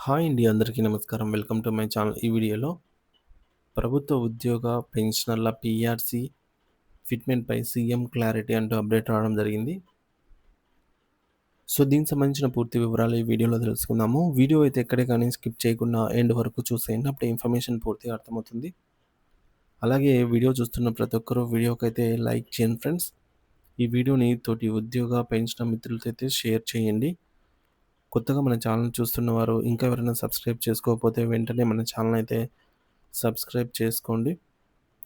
Hi అండి. అందరికీ నమస్కారం. Welcome to my channel. ఈ వీడియోలో ప్రభుత్వ ఉద్యోగ పెన్షనర్ల పీఆర్సీ ఫిట్‌మెంట్‌పై సీఎం క్లారిటీ అంటూ అప్డేట్ రావడం జరిగింది. సో, దీనికి సంబంధించిన పూర్తి వివరాలు ఈ వీడియోలో తెలుసుకుందాము. వీడియో అయితే ఎక్కడే కానీ స్కిప్ చేయకుండా ఎండ్ వరకు చూసేయండి. అప్పుడే ఇన్ఫర్మేషన్ పూర్తిగా అర్థమవుతుంది. అలాగే వీడియో చూస్తున్న ప్రతి ఒక్కరూ వీడియోకైతే లైక్ చేయండి ఫ్రెండ్స్. ఈ వీడియోని తోటి ఉద్యోగ పెన్షనర్ మిత్రులతో అయితే షేర్ చేయండి. కొత్తగా మన ఛానల్ చూస్తున్న వారు ఇంకా ఎవరైనా సబ్స్క్రైబ్ చేసుకోకపోతే వెంటనే మన ఛానల్ అయితే సబ్స్క్రైబ్ చేసుకోండి.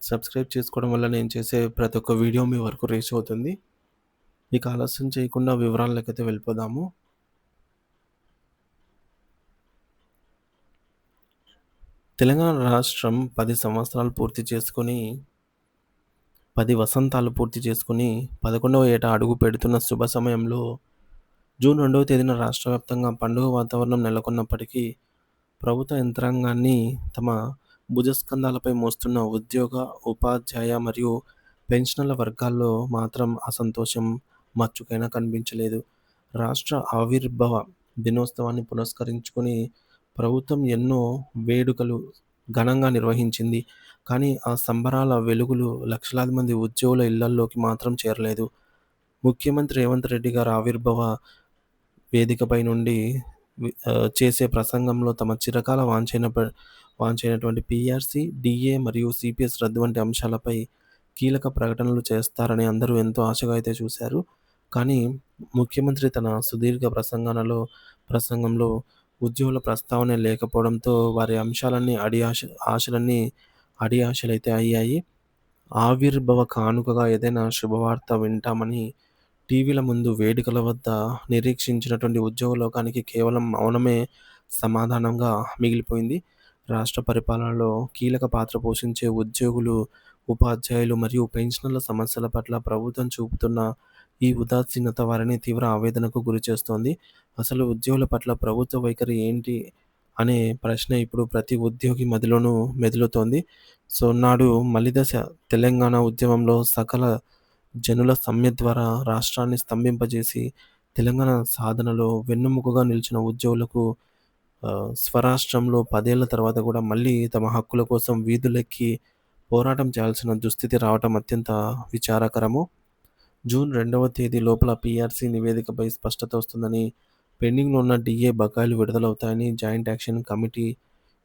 సబ్స్క్రైబ్ చేసుకోవడం వల్ల నేను చేసే ప్రతి ఒక్క వీడియో మీ వరకు రీచ్ అవుతుంది. ఇక ఆలస్యం చేయకుండా వివరాలకైతే వెళ్ళిపోదాము. తెలంగాణ రాష్ట్రం 10 సంవత్సరాలు పూర్తి చేసుకొని 10 వసంతాలు పూర్తి చేసుకొని 11వ ఏట అడుగు పెడుతున్న శుభ సమయంలో జూన్ 2వ తేదీన రాష్ట్ర వ్యాప్తంగా పండుగ వాతావరణం నెలకొన్నప్పటికీ ప్రభుత్వ యంత్రాంగాన్ని తమ భుజస్కంధాలపై మోస్తున్న ఉద్యోగ, ఉపాధ్యాయ మరియు పెన్షనర్ల వర్గాల్లో మాత్రం అసంతోషం మచ్చుకైనా కనిపించలేదు. రాష్ట్ర ఆవిర్భావ దినోత్సవాన్ని పురస్కరించుకొని ప్రభుత్వం ఎన్నో వేడుకలు ఘనంగా నిర్వహించింది. కానీ ఆ సంబరాల వెలుగులు లక్షలాది మంది ఉద్యోగుల ఇళ్లల్లోకి మాత్రం చేరలేదు. ముఖ్యమంత్రి రేవంత్ రెడ్డి గారి ఆవిర్భావ వేదికపై నుండి చేసే ప్రసంగంలో తమ చిరకాల వాంఛైనటువంటి పీఆర్సీ, డీఏ మరియు సీపీఎస్ రద్దు వంటి అంశాలపై కీలక ప్రకటనలు చేస్తారని అందరూ ఎంతో ఆశగా అయితే చూశారు. కానీ ముఖ్యమంత్రి తన సుదీర్ఘ ప్రసంగంలో ఉద్యోగుల ప్రస్తావనే లేకపోవడంతో వారి ఆశలన్నీ అడియాశలైతే అయ్యాయి. ఆవిర్భావ కానుకగా ఏదైనా శుభవార్త వింటామని టీవీల ముందు వేదికల వద్ద నిరీక్షించినటువంటి ఉద్యోగ లోకానికి కేవలం మౌనమే సమాధానంగా మిగిలిపోయింది. రాష్ట్ర పరిపాలనలో కీలక పాత్ర పోషించే ఉద్యోగులు, ఉపాధ్యాయులు మరియు పెన్షనర్ల సమస్యల పట్ల ప్రభుత్వం చూపుతున్న ఈ ఉదాసీనత వారిని తీవ్ర ఆవేదనకు గురిచేస్తోంది. అసలు ఉద్యోగుల పట్ల ప్రభుత్వ వైఖరి ఏంటి అనే ప్రశ్న ఇప్పుడు ప్రతి ఉద్యోగి మదిలోనూ మెదులుతోంది. సో, నాడు మలిదశ తెలంగాణ ఉద్యమంలో సకల జనుల సమ్మె ద్వారా రాష్ట్రాన్ని స్తంభింపజేసి తెలంగాణ సాధనలో వెన్నెముకగా నిలిచిన ఉద్యోగులకు స్వరాష్ట్రంలో 10 ఏళ్ల తర్వాత కూడా మళ్ళీ తమ హక్కుల కోసం వీధులెక్కి పోరాటం చేయాల్సిన దుస్థితి రావటం అత్యంత విచారకరము. జూన్ 2వ తేదీ లోపల పీఆర్సీ నివేదికపై స్పష్టత వస్తుందని, పెండింగ్‌లో ఉన్న డీఏ బకాయిలు విడుదలవుతాయని జాయింట్ యాక్షన్ కమిటీ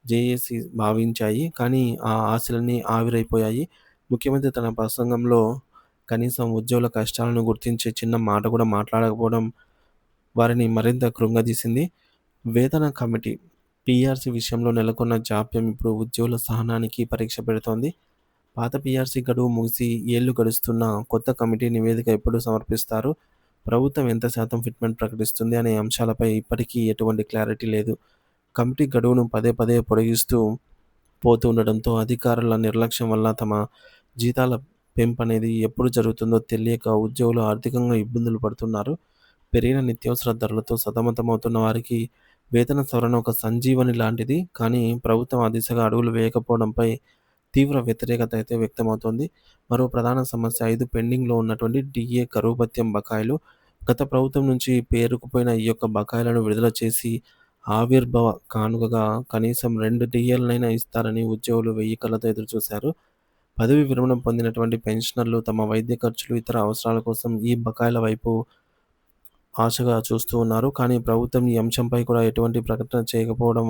జేఏసీ భావించాయి. కానీ ఆ ఆశలన్నీ ఆవిరైపోయాయి. ముఖ్యమంత్రి తన ప్రసంగంలో కనీసం ఉద్యోగుల కష్టాలను గుర్తించే చిన్న మాట కూడా మాట్లాడకపోవడం వారిని మరింత కృంగదీసింది. వేతన కమిటీ పీఆర్సీ విషయంలో నెలకొన్న జాప్యం ఇప్పుడు ఉద్యోగుల సహనానికి పరీక్ష పెడుతోంది. పాత పీఆర్సీ గడువు ముగిసి ఏళ్లు గడుస్తున్నా కొత్త కమిటీ నివేదిక ఎప్పుడు సమర్పిస్తారు? ప్రభుత్వం ఎంత శాతం ఫిట్‌మెంట్ ప్రకటిస్తుంది అనే అంశాలపై ఇప్పటికీ ఎటువంటి క్లారిటీ లేదు. కమిటీ గడువును పదే పదే పొడిగిస్తూ పోతూ ఉండడంతో అధికారుల నిర్లక్ష్యం వల్ల తమ జీతాల పెంపనేది ఎప్పుడు జరుగుతుందో తెలియక ఉద్యోగులు ఆర్థికంగా ఇబ్బందులు పడుతున్నారు. పెరిగిన నిత్యావసర ధరలతో సతమతమవుతున్న వారికి వేతన సవరణ ఒక సంజీవని లాంటిది. కానీ ప్రభుత్వం ఆ దిశగా అడుగులు వేయకపోవడంపై తీవ్ర వ్యతిరేకత అయితే వ్యక్తమవుతోంది. మరో ప్రధాన సమస్య 5 పెండింగ్‌లో ఉన్నటువంటి డీఏ, కరువు భత్యం బకాయిలు. గత ప్రభుత్వం నుంచి పేరుకుపోయిన ఈ యొక్క బకాయిలను విడుదల చేసి ఆవిర్భావ కానుకగా కనీసం 2 డీఏలనైనా ఇస్తారని ఉద్యోగులు వెయ్యి కళ్ళతో ఎదురుచూశారు. పదవీ విరమణ పొందినటువంటి పెన్షనర్లు తమ వైద్య ఖర్చులు, ఇతర అవసరాల కోసం ఈ బకాయిల వైపు ఆశగా చూస్తూ ఉన్నారు. కానీ ప్రభుత్వం ఈ అంశంపై కూడా ఎటువంటి ప్రకటన చేయకపోవడం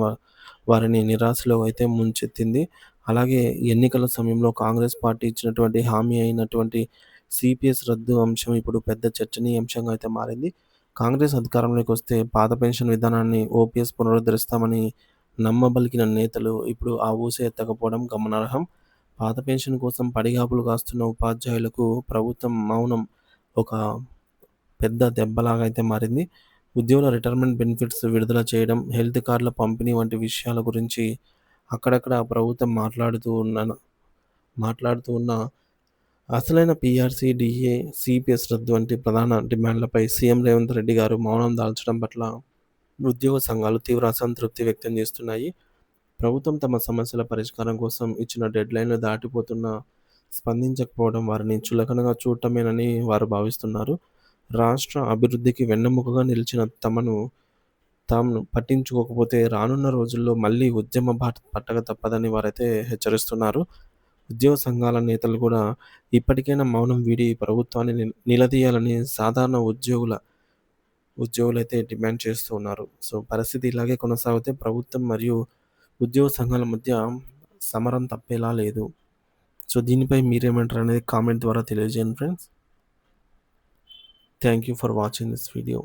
వారిని నిరాశలో అయితే ముంచెత్తింది. అలాగే ఎన్నికల సమయంలో కాంగ్రెస్ పార్టీ ఇచ్చినటువంటి హామీ అయినటువంటి సీపీఎస్ రద్దు అంశం ఇప్పుడు పెద్ద చర్చనీయాంశంగా అయితే మారింది. కాంగ్రెస్ అధికారంలోకి వస్తే పాత పెన్షన్ విధానాన్ని ఓపీఎస్ పునరుద్ధరిస్తామని నమ్మబలికిన నేతలు ఇప్పుడు ఆ ఊసే ఎత్తకపోవడం గమనార్హం. పాత పెన్షన్ కోసం పడిగాపులు కాస్తున్న ఉపాధ్యాయులకు ప్రభుత్వం మౌనం ఒక పెద్ద దెబ్బలాగా అయితే మారింది. ఉద్యోగుల రిటైర్మెంట్ బెనిఫిట్స్ విడుదల చేయడం, హెల్త్ కార్డుల పంపిణీ వంటి విషయాల గురించి అక్కడక్కడ ప్రభుత్వం మాట్లాడుతూ ఉన్న అసలైన పీఆర్సీ, డీఏ, సీపీఎస్ రద్దు వంటి ప్రధాన డిమాండ్లపై సీఎం రేవంత్ రెడ్డి గారు మౌనం దాల్చడం పట్ల ఉద్యోగ సంఘాలు తీవ్ర అసంతృప్తి వ్యక్తం చేస్తున్నాయి. ప్రభుత్వం తమ సమస్యల పరిష్కారం కోసం ఇచ్చిన డెడ్‌లైన్‌లు దాటిపోతున్నా స్పందించకపోవడం వారిని చులకనగా చూడటమేనని వారు భావిస్తున్నారు. రాష్ట్ర అభివృద్ధికి వెన్నెముకగా నిలిచిన పట్టించుకోకపోతే రానున్న రోజుల్లో మళ్ళీ ఉద్యమ బాట పట్టక తప్పదని వారైతే హెచ్చరిస్తున్నారు. ఉద్యోగ సంఘాల నేతలు కూడా ఇప్పటికైనా మౌనం వీడి ప్రభుత్వాన్ని నిలదీయాలని సాధారణ ఉద్యోగులైతే డిమాండ్ చేస్తూ ఉన్నారు. సో, పరిస్థితి ఇలాగే కొనసాగితే ప్రభుత్వం మరియు ఉద్యోగ సంఘాల మధ్య సమరం తప్పేలా లేదు. సో, దీనిపై మీరేమంటారనేది కామెంట్ ద్వారా తెలియజేయండి friends. Thank you for watching this video.